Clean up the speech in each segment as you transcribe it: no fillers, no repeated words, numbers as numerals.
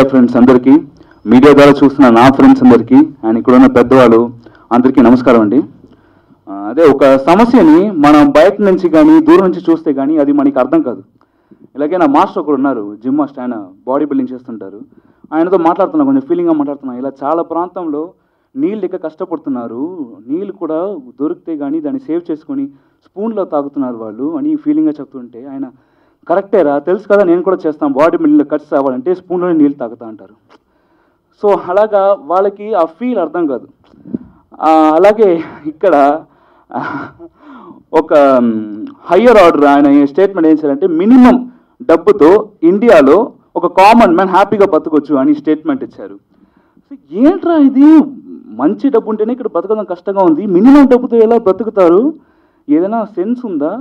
Media friends అందరికీ, media ద్వారా చూస్తున్న నా ఫ్రెండ్స్ అందరికీ అండ్ ఇక్కడ ఉన్న పెద్దవాళ్ళు అందరికీ నమస్కారం అండి. అదే ఒక సమస్యని మనం బయట నుంచి కానీ దూరం నుంచి చూస్తే కానీ అది మనకి అర్థం కాదు. ఇలాగే నా మాస్టర్ ఒకరు ఉన్నారు, జిమ్ మాస్టర్, ఆయన బాడీ బిల్డింగ్ చేస్తుంటారు. ఆయనతో మాట్లాడుతున్నా, కొంచెం ఫీలింగ్గా మాట్లాడుతున్నా. ఇలా చాలా ప్రాంతంలో నీళ్ళు లెక్క కష్టపడుతున్నారు, నీళ్ళు కూడా దొరికితే కానీ దాన్ని సేవ్ చేసుకొని స్పూన్లో తాగుతున్నారు వాళ్ళు అని ఫీలింగ్గా చెప్తుంటే ఆయన కరెక్టేరా, తెలుసు కదా నేను కూడా చేస్తాను, బాడీ బిల్డింగ్లో కట్స్ అవ్వాలంటే స్పూన్లోనే నీళ్ళు తాగుతా అంటారు. సో అలాగా వాళ్ళకి ఆ ఫీల్ అర్థం కాదు. అలాగే ఇక్కడ ఒక హయ్యర్ ఆర్డర్ ఆయన స్టేట్మెంట్ ఏం చేయాలంటే మినిమం డబ్బుతో ఇండియాలో ఒక కామన్ మ్యాన్ హ్యాపీగా బతకొచ్చు అని స్టేట్మెంట్ ఇచ్చారు. సో ఏంట్రా ఇది, మంచి డబ్బు ఉంటేనే ఇక్కడ బతకడం కష్టంగా ఉంది, మినిమం డబ్బుతో ఎలా బ్రతుకుతారు, ఏదైనా సెన్స్ ఉందా?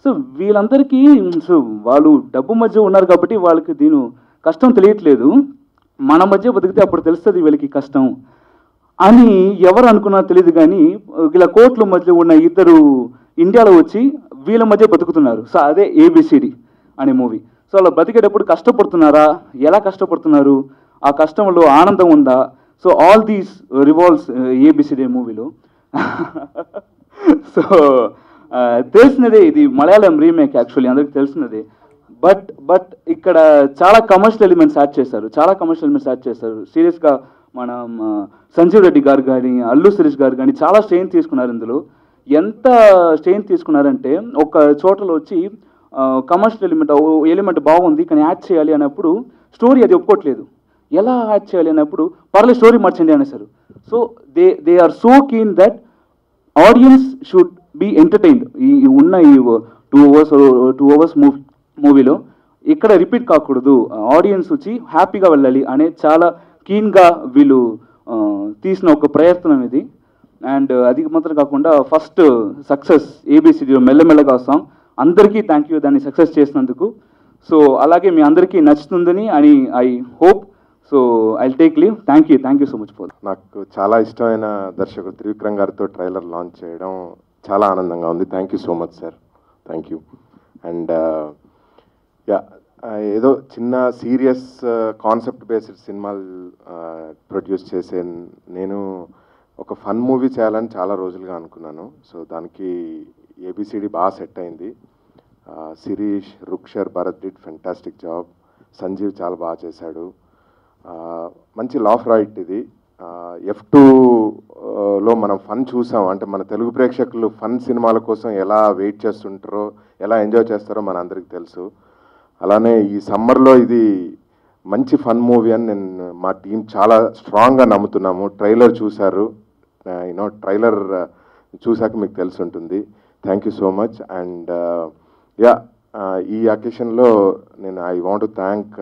సో వీళ్ళందరికీ సో వాళ్ళు డబ్బు మధ్య ఉన్నారు కాబట్టి వాళ్ళకి దీని కష్టం తెలియట్లేదు. మన మధ్య బతికితే అప్పుడు తెలుస్తుంది వీళ్ళకి కష్టం అని ఎవరు అనుకున్నా తెలియదు. కానీ ఇలా కోట్ల మధ్య ఉన్న ఇద్దరు ఇండియాలో వచ్చి వీళ్ళ మధ్య బతుకుతున్నారు. సో అదే ఏబిసిడి అనే మూవీ. సో అలా బతికేటప్పుడు కష్టపడుతున్నారా, ఎలా కష్టపడుతున్నారు, ఆ కష్టంలో ఆనందం ఉందా? So all these revolves ABCD మూవీలో. సో తెలిసినదే, ఇది మలయాళం రీమేక్ యాక్చువల్లీ, అందరికి తెలిసినదే. బట్ ఇక్కడ చాలా కమర్షియల్ ఎలిమెంట్స్ యాడ్ చేశారు. సీరియస్గా మనం సంజీవ్ రెడ్డి గారు కానీ అల్లు శిరీష్ గారు కానీ చాలా స్ట్రెయిన్ తీసుకున్నారు ఇందులో. ఎంత స్ట్రెయిన్ తీసుకున్నారంటే ఒక చోటలో వచ్చి కమర్షియల్ ఎలిమెంట్ బాగుంది కానీ యాడ్ చేయాలి అన్నప్పుడు స్టోరీ అది ఒప్పుకోవట్లేదు. ఎలా యాడ్ చేయాలి అన్నప్పుడు పర్లేదు స్టోరీ మార్చండి అనేసారు. So they are so keen that audience should be entertained. ఈ ఉన్న ఈ 2 hours మూవీలో ఇక్కడ రిపీట్ కాకూడదు, ఆడియన్స్ వచ్చి హ్యాపీగా వెళ్ళాలి అనే చాలా కీన్గా వీళ్ళు తీసిన ఒక ప్రయత్నం ఇది. అండ్ అది మాత్రం కాకుండా ఫస్ట్ సక్సెస్ ఏబిసిడిలో మెల్లమెల్లగా వస్తాం. అందరికీ థ్యాంక్ యూ దాన్ని సక్సెస్ చేసినందుకు. సో అలాగే మీ అందరికీ నచ్చుతుందని అని I hope. So I take leave. Thank you so much for. నాకు చాలా ఇష్టమైన దర్శకుడు త్రివిక్రమ్ గారితో ట్రైలర్ లాంచ్ చేయడం చాలా ఆనందంగా ఉంది. Thank you so much sir, thank you. And yeah, ఏదో చిన్న సీరియస్ కాన్సెప్ట్ బేస్డ్ సినిమాలు ప్రొడ్యూస్ చేసే నేను ఒక ఫన్ మూవీ చేయాలని చాలా రోజులుగా అనుకున్నాను. సో దానికి ఏబిసిడి బాగా సెట్ అయింది. Shirish, Rukshar, Bharat did fantastic job. Sanjeev చాలా బాగా చేశాడు. మంచి లాఫ్ రైట్ ఇది. F2లో మనం ఫన్ చూసాం. అంటే మన తెలుగు ప్రేక్షకులు ఫన్ సినిమాల కోసం ఎలా వెయిట్ చేస్తుంటారో, ఎలా ఎంజాయ్ చేస్తారో మన అందరికీ తెలుసు. అలానే ఈ సమ్మర్లో ఇది మంచి ఫన్ మూవీ అని మా టీం చాలా స్ట్రాంగ్గా నమ్ముతున్నాము. ట్రైలర్ చూశారు, ట్రైలర్ చూశాక మీకు తెలిసి ఉంటుంది. Thank you so much. And yeah, ఈ అకేషన్లో నేను I want to thank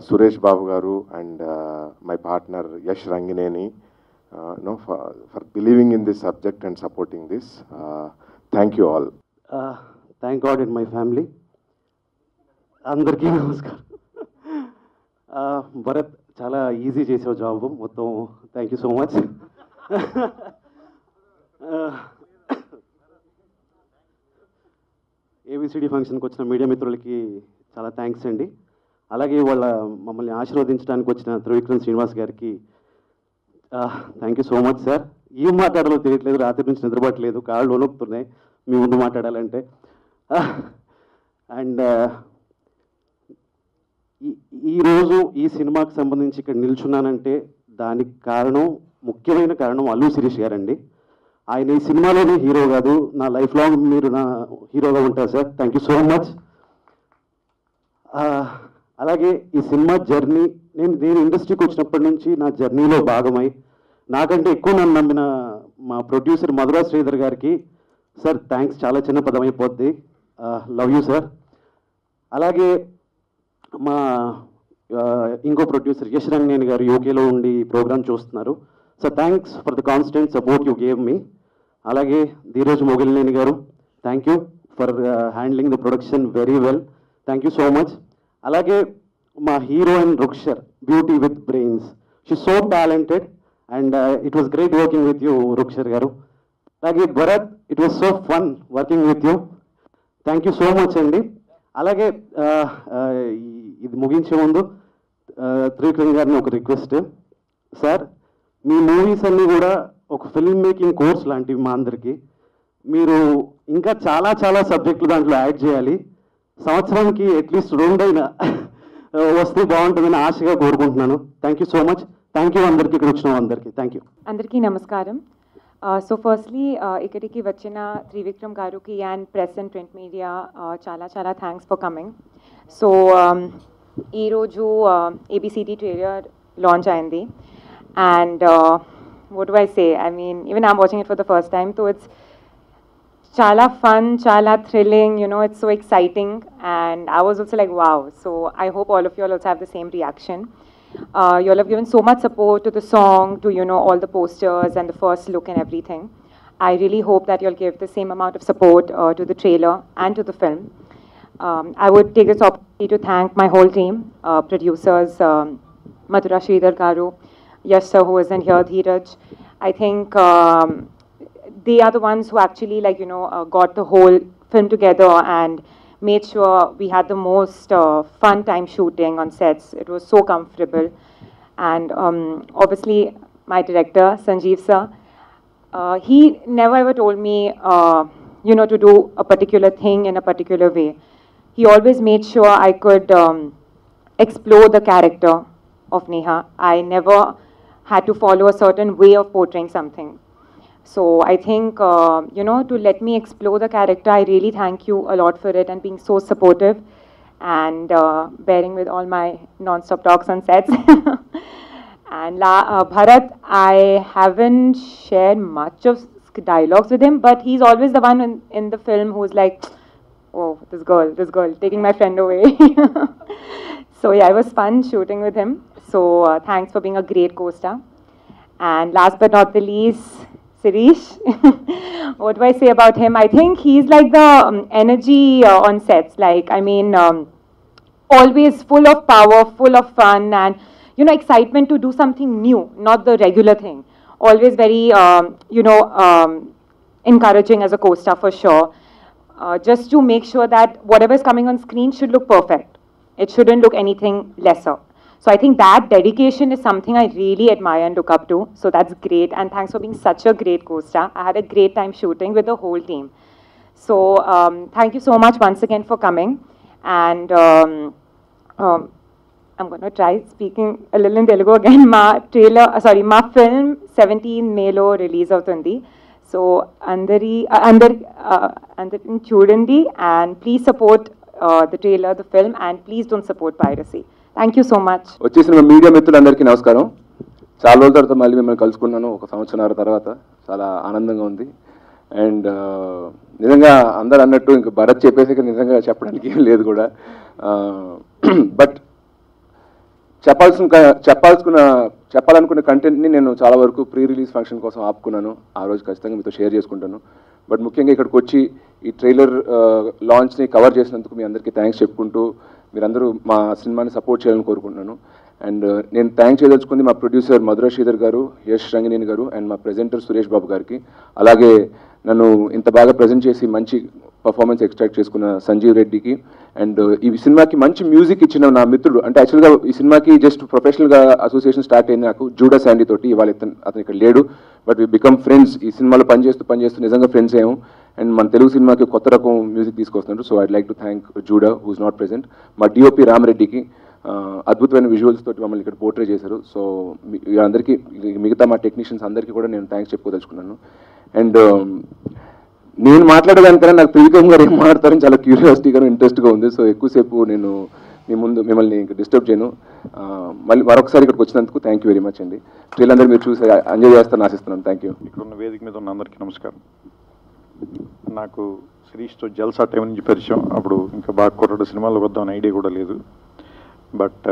Suresh Babu గారు and my partner Yash Rangineni for believing in this subject and supporting this. Thank you all. Thank God and my family. అందరికీ నమస్కారం. భరత్, చాలా ఈజీ చేసావు జాబ్ మొత్తం. Thank you so much. ABCD ఫంక్షన్కి వచ్చిన మీడియా మిత్రులకి చాలా థ్యాంక్స్ అండి. అలాగే వాళ్ళ మమ్మల్ని ఆశీర్వదించడానికి వచ్చిన త్రివిక్రమ్ శ్రీనివాస్ గారికి thank you so much sir. ఏం మాట్లాడాలో తెలియట్లేదు, రాత్రి నుంచి నిద్రపట్టలేదు, కాళ్ళు వణుకుతున్నాయి మీ ముందు మాట్లాడాలంటే. అండ్ ఈరోజు ఈ సినిమాకి సంబంధించి ఇక్కడ నిల్చున్నానంటే దానికి ముఖ్యమైన కారణం అల్లు శిరీష్ గారండి. ఆయన ఈ సినిమాలోనే హీరో కాదు, నా లైఫ్ లాంగ్ మీరు నా హీరోగా ఉంటారు sir. Thank you so much. అలాగే ఈ సినిమా జర్నీ, నేను ఇండస్ట్రీకి వచ్చినప్పటి నుంచి నా జర్నీలో భాగమై నాకంటే ఎక్కువ నన్ను నమ్మిన మా ప్రొడ్యూసర్ మధురా శ్రీధర్ గారికి సార్ థ్యాంక్స్. చాలా చిన్న పదం అయిపోద్ది. Love you sir. అలాగే మా ఇంకో ప్రొడ్యూసర్ యష్ రంగినేని గారు యూకేలో ఉండి ప్రోగ్రామ్ చూస్తున్నారు. So thanks for the constant support you gave me. అలాగే ధీరజ్ మొగిలినేని గారు, thank you for handling the production very well. Thank you so much. అలాగే మా heroine Rukshar, beauty with brains, she so talented and it was great working with you Rukshar గారు. అలాగే Bharat, it was so fun working with you. Thank you so much అండి. అలాగే ఇది ముగించే ముందు త్రివిక్రమ్ గారిని ఒక రిక్వెస్ట్. సార్, మీ మూవీస్ అన్నీ కూడా ఒక ఫిల్మ్ మేకింగ్ కోర్స్ లాంటివి మా అందరికీ. మీరు ఇంకా చాలా చాలా సబ్జెక్టులు దాంట్లో యాడ్ చేయాలి. సంవత్సరానికి అట్లీస్ట్ 2 అయినా వస్తే బాగుంటుందని ఆశగా కోరుకుంటున్నాను. Thank you so much. Thank you అందరికీ, ఇక్కడ వచ్చిన అందరికీ థ్యాంక్ యూ. అందరికీ నమస్కారం. సో ఫస్ట్లీ ఇక్కడికి వచ్చిన త్రివిక్రమ్ గారికి and press and print media చాలా చాలా థ్యాంక్స్ ఫర్ కమింగ్. సో ఈరోజు ABCD ట్రైలర్ లాంచ్ అయింది and what do I say? I mean, even I'm watching it for the first time, so it's chala fun, chala thrilling, you know, it's so exciting, and I was also like, wow. So I hope all of you all also have the same reaction. You all have given so much support to the song, to, you know, all the posters and the first look and everything. I really hope that you'll give the same amount of support to the trailer and to the film. I would take this opportunity to thank my whole team, producers, Madhura Sridhar Garu, Yash sir, who isn't here, Dheeraj. I think they are the ones who actually, like, you know, got the whole film together and made sure we had the most fun time shooting on sets. It was so comfortable. And obviously, my director, Sanjeev sir, he never ever told me, you know, to do a particular thing in a particular way. He always made sure I could explore the character of Neha. I never had to follow a certain way of portraying something. So I think, you know, to let me explore the character, I really thank you a lot for it and being so supportive and bearing with all my non-stop talks on sets. And Bharat, I haven't shared much of dialogues with him, but he's always the one in the film who's like, oh, this girl, taking my friend away. So yeah, it was fun shooting with him. So thanks for being a great co-star. And last but not the least, Sirish. What do I say about him? I think he's like the energy on sets. Like, I mean, always full of power, full of fun, and, you know, excitement to do something new, not the regular thing. Always very, you know, encouraging as a co-star for sure. Just to make sure that whatever is coming on screen should look perfect. It shouldn't look anything lesser. So I think that dedication is something I really admire and look up to. So that's great. And thanks for being such a great co-star. I had a great time shooting with the whole team. So thank you so much once again for coming. And I'm going to try speaking a little in Telugu again. Ma film 17 May lo release avutundi. So andari chudandi and please support the trailer, the film, and please don't support piracy. Thank you so much. వచ్చేసిన media మిత్రులందరికీ నమస్కారం. చాలా రోజుల తర్వాత మళ్ళీ మిమ్మల్ని కలుసుకున్నాను, 1 సంవత్సరాల తర్వాత. చాలా ఆనందంగా ఉంది. అండ్ నిజంగా అందరు అన్నట్టు ఇంక భరత్ చెప్పేసి నిజంగా చెప్పడానికి ఏం లేదు కూడా. బట్ చెప్పాలనుకున్న కంటెంట్ని నేను చాలా వరకు ప్రీ రిలీజ్ ఫంక్షన్ కోసం ఆపుకున్నాను. ఆ రోజు ఖచ్చితంగా మీతో షేర్ చేసుకుంటాను. బట్ ముఖ్యంగా ఇక్కడికి వచ్చి ఈ ట్రైలర్ లాంచ్ని కవర్ చేసినందుకు మీ అందరికీ థ్యాంక్స్ చెప్పుకుంటూ మీరందరూ మా సినిమాని సపోర్ట్ చేయాలని కోరుకుంటున్నాను. అండ్ నేను థ్యాంక్స్ చేయదలుచుకుంది మా ప్రొడ్యూసర్ మధురా శ్రీధర్ గారు, యష్ రంగినేని గారు, అండ్ మా ప్రెజెంటర్ సురేష్ బాబు గారికి. అలాగే నన్ను ఇంత బాగా ప్రజెంట్ చేసి మంచి పర్ఫార్మెన్స్ ఎక్స్ట్రాక్ట్ చేసుకున్న సంజీవ్ రెడ్డికి, అండ్ ఈ సినిమాకి మంచి మ్యూజిక్ ఇచ్చిన నా మిత్రుడు. అంటే యాక్చువల్గా ఈ సినిమాకి జస్ట్ ప్రొఫెషనల్గా అసోసియేషన్ స్టార్ట్ అయింది నాకు జూడా శాండీ తోటి. ఇవాళ అతను ఇక్కడ లేడు, బట్ వి బికమ్ ఫ్రెండ్స్. ఈ సినిమాలో పనిచేస్తూ నిజంగా ఫ్రెండ్స్ అయ్యాము. అండ్ మన తెలుగు సినిమాకి కొత్త రకం మ్యూజిక్ తీసుకొస్తున్నారు. So I'd like to thank Juda who's not present. మా డిఓపి రామరెడ్డికి అద్భుతమైన విజువల్స్ తోటి మమ్మల్ని ఇక్కడ పోర్ట్రే చేశారు. సో అందరికీ, మిగతా మా టెక్నీషియన్స్ అందరికీ కూడా నేను థ్యాంక్స్ చెప్పుకోదలుచుకున్నాను. అండ్ నేను మాట్లాడేదానికన్నా నాకు త్రివిక్రమ్ గారు ఏం మాట్లాడతారని చాలా క్యూరియాసిటీగా ఇంట్రెస్ట్గా ఉంది. సో ఎక్కువసేపు నేను మీ ముందు మిమ్మల్ని డిస్టర్బ్ చేయను. మళ్ళీ మరొకసారి ఇక్కడికి వచ్చినందుకు థ్యాంక్ యూ వెరీ మచ్ అండి. ట్రైలర్ మీరు చూసి ఎంజాయ్ చేస్తారని ఆశిస్తున్నాను. Thank you. ఇక్కడ ఉన్న వేదిక మీద ఉన్న అందరికీ నమస్కారం. నాకు శిరీష్తో జల్సా టైం నుంచి పరిచయం. అప్పుడు ఇంకా బాగా కుర్రాడు సినిమాలకు వద్దామని ఐడియా కూడా లేదు. బట్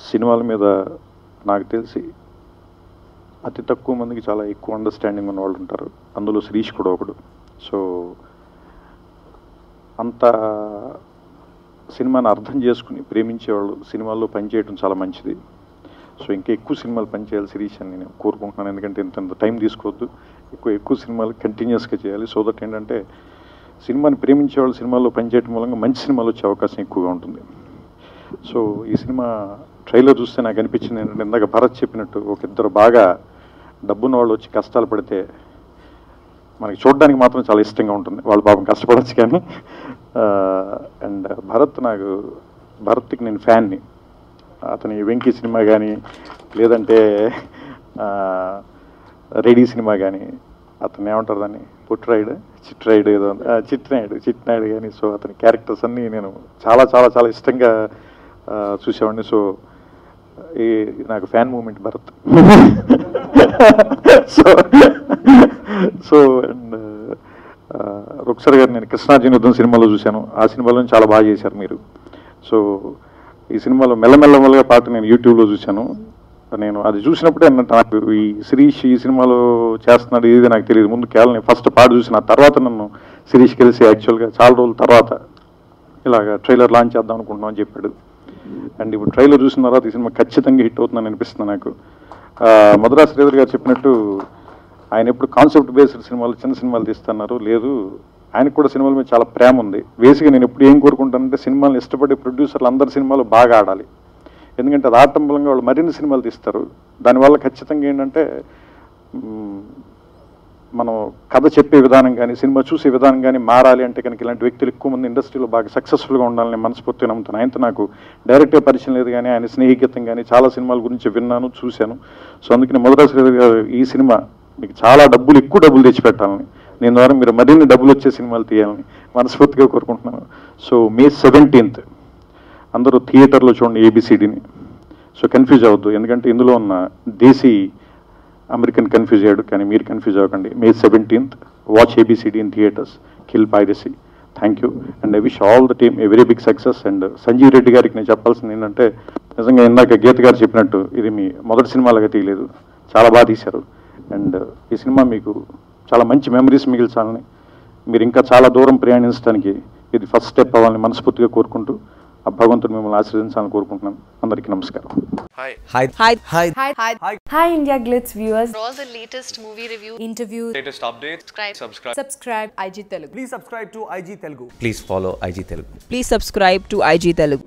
సినిమాల మీద నాకు తెలిసి అతి తక్కువ మందికి చాలా ఎక్కువ అండర్స్టాండింగ్ ఉన్న వాళ్ళు ఉంటారు. అందులో శిరీష్ కూడా ఒకడు. సో అంత సినిమాని అర్థం చేసుకుని ప్రేమించేవాళ్ళు సినిమాల్లో పనిచేయడం చాలా మంచిది. సో ఇంకా ఎక్కువ సినిమాలు పనిచేయాలి శిరీష్ అని నేను కోరుకుంటున్నాను. ఎందుకంటే ఇంత టైం తీసుకోవద్దు, ఎక్కువ సినిమాలు కంటిన్యూస్గా చేయాలి. సో దట్ ఏంటంటే సినిమాని ప్రేమించే వాళ్ళు సినిమాల్లో పనిచేయడం మూలంగా మంచి సినిమాలు వచ్చే అవకాశం ఎక్కువగా ఉంటుంది. సో ఈ సినిమా ట్రైలర్ చూస్తే నాకు అనిపించింది ఏంటంటే, ఇందాక భరత్ చెప్పినట్టు ఒక ఇద్దరు బాగా డబ్బున్న వాళ్ళు వచ్చి కష్టాలు పడితే మనకి చూడడానికి మాత్రం చాలా ఇష్టంగా ఉంటుంది. వాళ్ళు పాపం కష్టపడచ్చు కానీ. అండ్ భరత్కి నేను ఫ్యాన్ని. అతని వెంకీ సినిమా కానీ, లేదంటే రెడీ సినిమా కానీ, అతను ఏమంటారు దాన్ని, చిట్రాయుడు ఏదో చిట్నాయుడు కానీ. సో అతని క్యారెక్టర్స్ అన్నీ నేను చాలా చాలా చాలా ఇష్టంగా చూసేవాడిని. సో నాకు fan moment Bharath. So and Ruksar గారు నేను కృష్ణార్జున యుద్ధం సినిమాలో చూశాను. ఆ సినిమాలో చాలా బాగా చేశారు మీరు. సో ఈ సినిమాలో మెల్లమెల్లగా పాట నేను యూట్యూబ్లో చూశాను. నేను అది చూసినప్పుడే నాకు ఈ శిరీష్ ఈ సినిమాలో చేస్తున్నాడు ఇది నాకు తెలియదు. ముందు కేవలం నేను ఫస్ట్ పాట చూసిన తర్వాత నన్ను శిరీష్ కలిసి యాక్చువల్గా చాలా రోజుల తర్వాత ఇలాగ ట్రైలర్ లాంచ్ చేద్దాం అనుకుంటున్నాం అని చెప్పాడు. అండ్ ఇప్పుడు ట్రైలర్ చూసిన తర్వాత ఈ సినిమా ఖచ్చితంగా హిట్ అవుతుందని అనిపిస్తుంది నాకు. మధురా శ్రీధర్ గారు చెప్పినట్టు ఆయన ఎప్పుడు కాన్సెప్ట్ బేస్డ్ సినిమాలు, చిన్న సినిమాలు తీస్తున్నారు. లేదు, ఆయనకు కూడా సినిమాల మీద చాలా ప్రేమ ఉంది. బేసిక్గా నేను ఎప్పుడు ఏం కోరుకుంటానంటే, సినిమాలను ఇష్టపడే ప్రొడ్యూసర్లు అందరి సినిమాలు బాగా ఆడాలి. ఎందుకంటే అది ఆడటం మూలంగా వాళ్ళు మరిన్ని సినిమాలు తీస్తారు. దానివల్ల ఖచ్చితంగా ఏంటంటే మనం కథ చెప్పే విధానం కానీ, సినిమా చూసే విధానం కానీ మారాలి అంటే కనుక ఇలాంటి వ్యక్తులు ఎక్కువ మంది ఇండస్ట్రీలో బాగా సక్సెస్ఫుల్గా ఉండాలని మనస్ఫూర్తిగా నమ్ముతాను. ఆయనతో నాకు డైరెక్ట్గా పరిచయం లేదు కానీ ఆయన స్నేహితం కానీ చాలా సినిమాల గురించి విన్నాను, చూశాను. సో అందుకని మధురా శ్రీధర్ గారు ఈ సినిమా మీకు చాలా ఎక్కువ డబ్బులు తెచ్చిపెట్టాలని, నేను ద్వారా మీరు మరిన్ని డబ్బులు వచ్చే సినిమాలు తీయాలని మనస్ఫూర్తిగా కోరుకుంటున్నాను. సో May 17th అందరూ థియేటర్లో చూడండి ABCDని. సో కన్ఫ్యూజ్ అవ్వద్దు, ఎందుకంటే ఇందులో ఉన్న దేశీ అమెరికన్ కన్ఫ్యూజ్ అయ్యాడు, కానీ మీరు కన్ఫ్యూజ్ అవ్వకండి. May 17th watch ABCD in theatres, kill piracy. Thank you and I wish all the team a very big success. And Sanjeev Reddy గారికి నేను చెప్పాల్సింది ఏంటంటే, నిజంగా ఇందాక గీత గారు చెప్పినట్టు ఇది మీ మొదటి సినిమాలాగా తీయలేదు, చాలా బాగా తీశారు. అండ్ ఈ సినిమా మీకు చాలా మంచి మెమరీస్ మిగిల్చాలని, మీరు ఇంకా చాలా దూరం ప్రయాణించడానికి ఇది ఫస్ట్ స్టెప్ అవ్వాలని మనస్ఫూర్తిగా కోరుకుంటూ ఆ భగవంతుడు మిమ్మల్ని ఆశీర్వదించాలని కోరుకుంటున్నాను. అందరికీ నమస్కారం. Hi India Glitz viewers. For all the latest movie review, Interview. latest updates, Subscribe IG Telugu. please subscribe to IG Telugu. Please follow IG Telugu. Please subscribe to IG Telugu.